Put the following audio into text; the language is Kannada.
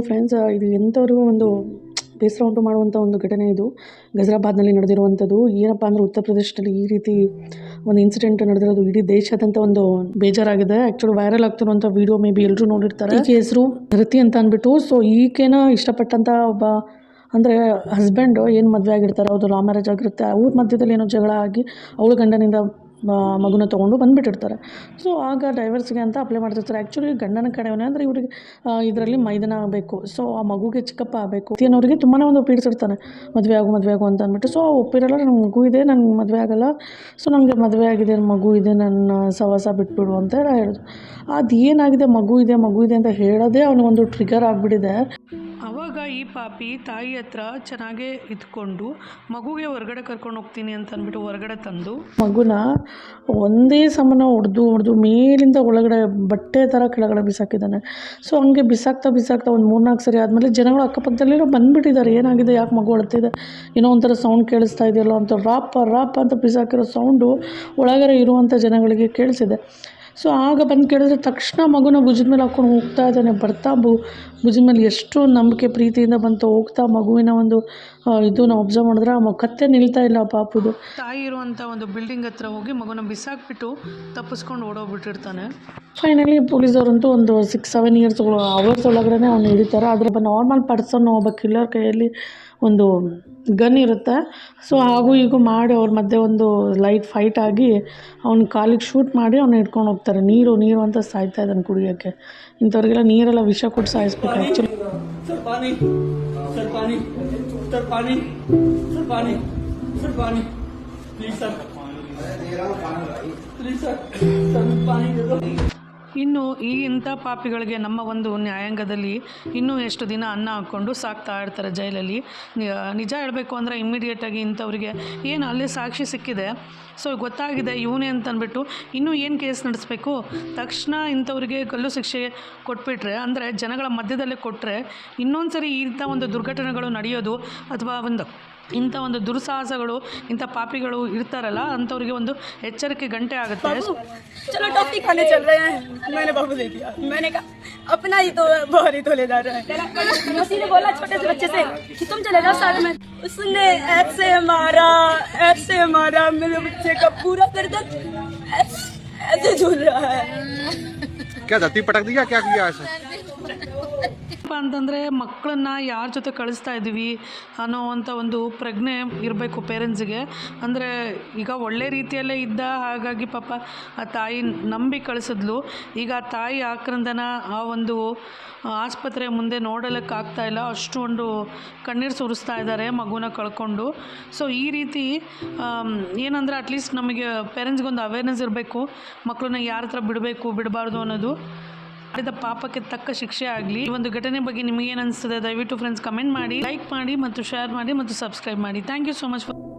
ಫ್ರೆಂಡ್ಸ್, ಇದು ಎಂಥವ್ರಿಗೂ ಒಂದು ಬೇಸರ ಉಂಟು ಮಾಡುವಂಥ ಒಂದು ಘಟನೆ. ಇದು ಗಜರಾಬಾದ್ನಲ್ಲಿ ನಡೆದಿರುವಂಥದ್ದು. ಏನಪ್ಪ ಅಂದರೆ ಉತ್ತರ ಪ್ರದೇಶದಲ್ಲಿ ಈ ರೀತಿ ಒಂದು ಇನ್ಸಿಡೆಂಟ್ ನಡೆದಿರೋದು ಇಡೀ ದೇಶಾದ್ಯಂತ ಒಂದು ಬೇಜಾರಾಗಿದೆ. ಆ್ಯಕ್ಚುಲಿ ವೈರಲ್ ಆಗ್ತಿರುವಂಥ ವಿಡಿಯೋ ಮೇ ಬಿ ಎಲ್ಲರೂ ನೋಡಿರ್ತಾರೆ. ಈಕೆ ಹೆಸರು ಧೃತಿ ಅಂತ ಅಂದ್ಬಿಟ್ಟು. ಸೊ ಈಕೆನ ಇಷ್ಟಪಟ್ಟಂಥ ಒಬ್ಬ ಅಂದರೆ ಹಸ್ಬೆಂಡು ಏನು ಮದುವೆ ಆಗಿರ್ತಾರೆ, ಅವ್ರದ್ದು ಲವ್ ಮ್ಯಾರೇಜ್ ಆಗಿರುತ್ತೆ. ಅವ್ರ ಮಧ್ಯದಲ್ಲಿ ಏನೋ ಜಗಳ ಆಗಿ ಅವಳು ಗಂಡನಿಂದ ಮಗುನ ತೊಗೊಂಡು ಬಂದುಬಿಟ್ಟಿರ್ತಾರೆ. ಸೊ ಆಗ ಡೈವರ್ಸ್ಗೆ ಅಂತ ಅಪ್ಲೈ ಮಾಡ್ತಿರ್ತಾರೆ. ಆ್ಯಕ್ಚುಲಿ ಗಂಡನ ಕಡೆಯವನೇ ಅಂದರೆ ಇವರಿಗೆ ಇದರಲ್ಲಿ ಮೈದನ ಆಗಬೇಕು. ಸೊ ಆ ಮಗುಗೆ ಚಿಕ್ಕಪ್ಪ ಆಗಬೇಕು. ಅನ್ನೋರಿಗೆ ತುಂಬಾ ಒಂದು ಪೀಡಿಸಿರ್ತಾನೆ, ಮದುವೆ ಆಗು ಅಂತ ಅಂದ್ಬಿಟ್ಟು. ಸೊ ಒಪ್ಪಿರಲ್ಲ, ನನ್ನ ಮಗು ಇದೆ, ನನಗೆ ಮದುವೆ ಆಗಲ್ಲ, ಸೊ ನನಗೆ ಮದುವೆ ಆಗಿದೆ, ಮಗು ಇದೆ, ನನ್ನ ಸವಾಸ ಬಿಟ್ಬಿಡು ಅಂತ ಹೇಳೋದು. ಅದು ಏನಾಗಿದೆ, ಮಗು ಇದೆ ಅಂತ ಹೇಳೋದೇ ಅವನಿಗೊಂದು ಟ್ರಿಗರ್ ಆಗಿಬಿಟ್ಟಿದೆ. ಆವಾಗ ಈ ಪಾಪಿ ತಾಯಿ ಹತ್ರ ಚೆನ್ನಾಗೇ ಇದ್ಕೊಂಡು ಮಗುಗೆ ಹೊರಗಡೆ ಕರ್ಕೊಂಡು ಹೋಗ್ತೀನಿ ಅಂತ ಅಂದ್ಬಿಟ್ಟು ಹೊರಗಡೆ ತಂದು ಮಗುನ ಒಂದೇ ಸಮನ ಹೊಡೆದು ಮೇಲಿಂದ ಒಳಗಡೆ ಬಟ್ಟೆ ಥರ ಕೆಳಗಡೆ ಬಿಸಾಕಿದ್ದಾನೆ. ಸೊ ಹಂಗೆ ಬಿಸಾಕ್ತಾ ಒಂದು 3-4 ಸರಿ ಆದಮೇಲೆ ಜನಗಳು ಅಕ್ಕಪಕ್ಕದಲ್ಲಿರೋ ಬಂದುಬಿಟ್ಟಿದ್ದಾರೆ. ಏನಾಗಿದೆ, ಯಾಕೆ ಮಗು ಅಳ್ತಿದೆ, ಏನೋ ಒಂಥರ ಸೌಂಡ್ ಕೇಳಿಸ್ತಾ ಇದೆಯಲ್ಲ ಅಂತ ರಾಪ್ ಅಂತ ಬಿಸಾಕಿರೋ ಸೌಂಡು ಒಳಗಡೆ ಇರುವಂಥ ಜನಗಳಿಗೆ ಕೇಳಿಸಿದೆ. ಸೊ ಆಗ ಬಂದು ಕೇಳಿದ್ರೆ ತಕ್ಷಣ ಮಗುನ ಭುಜದ ಮೇಲೆ ಹಾಕ್ಕೊಂಡು ಹೋಗ್ತಾ ಇದ್ದಾನೆ. ಬರ್ತಾ ಭುಜದ ಮೇಲೆ ಎಷ್ಟು ನಂಬಿಕೆ ಪ್ರೀತಿಯಿಂದ ಬಂತು, ಹೋಗ್ತಾ ಮಗುವಿನ ಒಂದು ನಾವು ಒಬ್ಸರ್ವ್ ಮಾಡಿದ್ರೆ ಆ ಕತ್ತೆ ನಿಲ್ತಾ ಇಲ್ಲ ಪಾಪುದು. ತಾಯಿ ಇರುವಂಥ ಒಂದು ಬಿಲ್ಡಿಂಗ್ ಹತ್ರ ಹೋಗಿ ಮಗುನ ಬಿಸಾಕ್ಬಿಟ್ಟು ತಪ್ಪಿಸ್ಕೊಂಡು ಓಡೋಗ್ಬಿಟ್ಟಿರ್ತಾನೆ. ಫೈನಲಿ ಪೊಲೀಸವರಂತೂ ಒಂದು 6-7 ಅವರ್ಸ್ ಒಳಗಡೆ ಅವ್ನು ಹಿಡಿತಾರೆ. ಆದರೆ ಒಬ್ಬ ನಾರ್ಮಲ್ ಪರ್ಸನ್, ಒಬ್ಬ ಕಿಲ್ಲರ್ ಕೈಯಲ್ಲಿ ಒಂದು ಗನ್ ಇರುತ್ತೆ. ಸೊ ಹಾಗೂ ಹೀಗೂ ಮಾಡಿ ಅವ್ರ ಮಧ್ಯೆ ಒಂದು ಲೈಟ್ ಫೈಟ್ ಆಗಿ ಅವ್ನ ಕಾಲಿಗೆ ಶೂಟ್ ಮಾಡಿ ಅವ್ನ ಹಿಡ್ಕೊಂಡು ಹೋಗ್ತಾರೆ. ನೀರು ಅಂತ ಸಾಯ್ತಾ ಇದ್ದಾನೆ ಕುಡಿಯೋಕ್ಕೆ. ಇಂಥವ್ರಿಗೆಲ್ಲ ನೀರೆಲ್ಲ ವಿಷ ಕೊಟ್ಟು ಸಾಯಿಸ್ಬೇಕು. ಆ್ಯಕ್ಚುಲಿ ಇನ್ನು ಇಂಥ ಪಾಪಿಗಳಿಗೆ ನಮ್ಮ ಒಂದು ನ್ಯಾಯಾಂಗದಲ್ಲಿ ಇನ್ನೂ ಎಷ್ಟು ದಿನ ಅನ್ನ ಹಾಕ್ಕೊಂಡು ಸಾಕ್ತಾ ಇರ್ತಾರೆ ಜೈಲಲ್ಲಿ. ನಿಜ ಹೇಳಬೇಕು ಅಂದರೆ ಇಮ್ಮಿಡಿಯೇಟಾಗಿ ಇಂಥವ್ರಿಗೆ ಏನು ಅಲ್ಲೇ ಸಾಕ್ಷಿ ಸಿಕ್ಕಿದೆ, ಸೊ ಗೊತ್ತಾಗಿದೆ ಇವನೇ ಅಂತಂದ್ಬಿಟ್ಟು ಇನ್ನೂ ಏನು ಕೇಸ್ ನಡೆಸಬೇಕು, ತಕ್ಷಣ ಇಂಥವ್ರಿಗೆ ಗಲ್ಲು ಶಿಕ್ಷೆ ಕೊಟ್ಬಿಟ್ರೆ, ಅಂದರೆ ಜನಗಳ ಮಧ್ಯದಲ್ಲೇ ಕೊಟ್ಟರೆ ಇನ್ನೊಂದು ಸರಿ ಇಂಥ ಒಂದು ದುರ್ಘಟನೆಗಳು ನಡೆಯೋದು ಅಥವಾ ಇಂಥ ಒಂದು ದುಸ್ಸಾಹಸಗಳು, ಇಂಥ ಪಾಪಿಗಳು ಇರ್ತಾರಲ್ಲ ಅಂಥವ್ರಿಗೆ ಒಂದು ಎಚ್ಚರಿಕೆ ಗಂಟೆ ಆಗುತ್ತೆ. चलो टॉफी खाने चल रहे हैं, मैंने बाबू दे दिया, मैंने कहा अपना ही तो बाहर ही तो ले जा रहा है। उसी ने बोला छोटे से बच्चे से कि तुम चले जाओ साथ में। उसने ऐसे मारा मेरे बच्चे का पूरा गर्दन ऐसे झूल रहा है। क्या धरती पटक दिया, क्या किया ऐसा? ಅಂತಂದರೆ ಮಕ್ಕಳನ್ನ ಯಾರ ಜೊತೆ ಕಳಿಸ್ತಾ ಇದ್ದೀವಿ ಅನ್ನೋವಂಥ ಒಂದು ಪ್ರಜ್ಞೆ ಇರಬೇಕು ಪೇರೆಂಟ್ಸಿಗೆ. ಅಂದರೆ ಈಗ ಒಳ್ಳೆ ರೀತಿಯಲ್ಲೇ ಇದ್ದ, ಹಾಗಾಗಿ ಪಾಪ ಆ ತಾಯಿ ನಂಬಿ ಕಳಿಸಿದ್ಲು. ಈಗ ಆ ತಾಯಿ ಆಕ್ರಂದನ ಆ ಒಂದು ಆಸ್ಪತ್ರೆ ಮುಂದೆ ನೋಡಲಿಕ್ಕಾಗ್ತಾ ಇಲ್ಲ, ಅಷ್ಟು ಒಂದು ಕಣ್ಣೀರು ಸುರಿಸ್ತಾ ಇದ್ದಾರೆ ಮಗುನ ಕಳ್ಕೊಂಡು. ಸೊ ಈ ರೀತಿ ಏನಂದರೆ ಅಟ್ಲೀಸ್ಟ್ ನಮಗೆ ಪೇರೆಂಟ್ಸ್ಗೊಂದು ಅವೇರ್ನೆಸ್ ಇರಬೇಕು, ಮಕ್ಕಳನ್ನ ಯಾರ ಹತ್ರ ಬಿಡಬಾರ್ದು ಅನ್ನೋದು. ಮಾಡಿದ ಪಾಪಕ್ಕೆ ತಕ್ಕ ಶಿಕ್ಷೆ ಆಗಲಿ. ಈ ಒಂದು ಘಟನೆ ಬಗ್ಗೆ ನಿಮಗೇನು ಅನಿಸ್ತದೆ ದಯವಿಟ್ಟು ಫ್ರೆಂಡ್ಸ್ ಕಮೆಂಟ್ ಮಾಡಿ, ಲೈಕ್ ಮಾಡಿ ಮತ್ತು ಶೇರ್ ಮಾಡಿ ಮತ್ತು ಸಬ್ಸ್ಕ್ರೈಬ್ ಮಾಡಿ. Thank you so much for